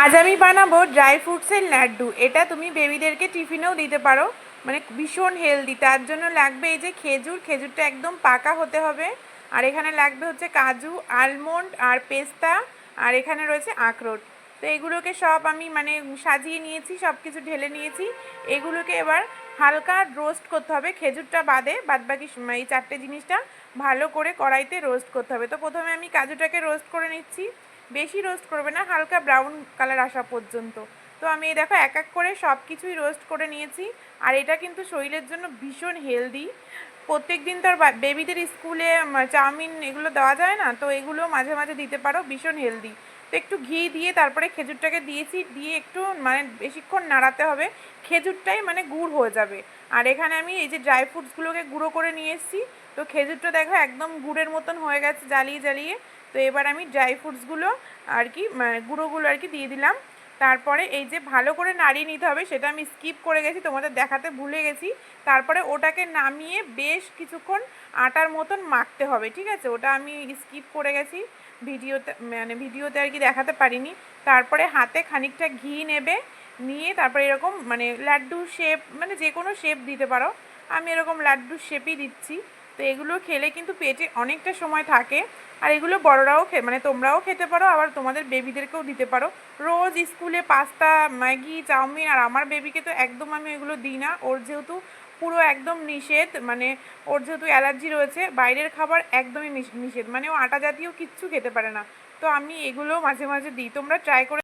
আজ আমি বানাবো ড্রাই ফ্রুটসের লাড্ডু। এটা তুমি বেবিদেরকে টিফিনেও দিতে পারো, মানে ভীষণ হেলদি। তার জন্য লাগবে এই যে খেজুর, খেজুরটা একদম পাকা হতে হবে। আর এখানে লাগবে হচ্ছে কাজু, আলমন্ড আর পেস্তা, আর এখানে রয়েছে আখরোট। তো এগুলোকে সব আমি মানে সাজিয়ে নিয়েছি, সব কিছু ঢেলে নিয়েছি। এগুলোকে এবার হালকা রোস্ট করতে হবে, খেজুরটা বাদে বাদবাকি এই চারটে জিনিসটা ভালো করে কড়াইতে রোস্ট করতে হবে। তো প্রথমে আমি কাজুটাকে রোস্ট করে নিচ্ছি, বেশি রোস্ট করবে না, হালকা ব্রাউন কালার আসা পর্যন্ত। তো আমি এই দেখো এক এক করে সব কিছুই রোস্ট করে নিয়েছি। আর এটা কিন্তু শরীরের জন্য ভীষণ হেলদি। প্রত্যেক দিন তো আর বেবিদের স্কুলে চাউমিন এগুলো দেওয়া যায় না, তো এগুলো মাঝে মাঝে দিতে পারো, ভীষণ হেলদি। তো একটু ঘি দিয়ে তারপরে খেজুরটাকে দিয়েছি, দিয়ে একটু মানে বেশিক্ষণ নাড়াতে হবে, খেজুরটাই মানে গুড় হয়ে যাবে। আর এখানে আমি এই যে ড্রাই ফ্রুটসগুলোকে গুঁড়ো করে নিয়ে এসেছি। তো খেজুরটা দেখো একদম গুড়ের মতন হয়ে গেছে জ্বালিয়ে জ্বালিয়ে। তো এবার আমি ড্রাই ফ্রুটসগুলো আর কি গুঁড়োগুলো আর কি দিয়ে দিলাম। তারপরে এই যে ভালো করে নাড়িয়ে নিতে হবে, সেটা আমি স্কিপ করে গেছি, তোমাদের দেখাতে ভুলে গেছি। তারপরে ওটাকে নামিয়ে বেশ কিছুক্ষণ আটার মতন মাখতে হবে, ঠিক আছে? ওটা আমি স্কিপ করে গেছি, ভিডিওতে আর কি দেখাতে পারিনি। তারপরে হাতে খানিকটা ঘি নেবে, নিয়ে তারপরে এরকম মানে লাড্ডু শেপ, মানে যে কোনো শেপ দিতে পারো। আমি এরকম লাড্ডু শেপই দিচ্ছি। তো এগুলো খেলে কিন্তু পেটে অনেকটা সময় থাকে। আর এগুলো বড়রাও মানে তোমরাও খেতে পারো, আবার তোমাদের বেবিদেরকেও দিতে পারো। রোজ স্কুলে পাস্তা, ম্যাগি, চাউমিন, আর আমার বেবিকে তো একদম আমি এগুলো দিই না। ওর যেহেতু পুরো একদম নিষেধ, মানে ওর যেহেতু অ্যালার্জি রয়েছে, বাইরের খাবার একদমই নিষেধ, মানে ও আটা জাতীয় কিচ্ছু খেতে পারে না। তো আমি এগুলো মাঝে মাঝে দিই, তোমরা ট্রাই করে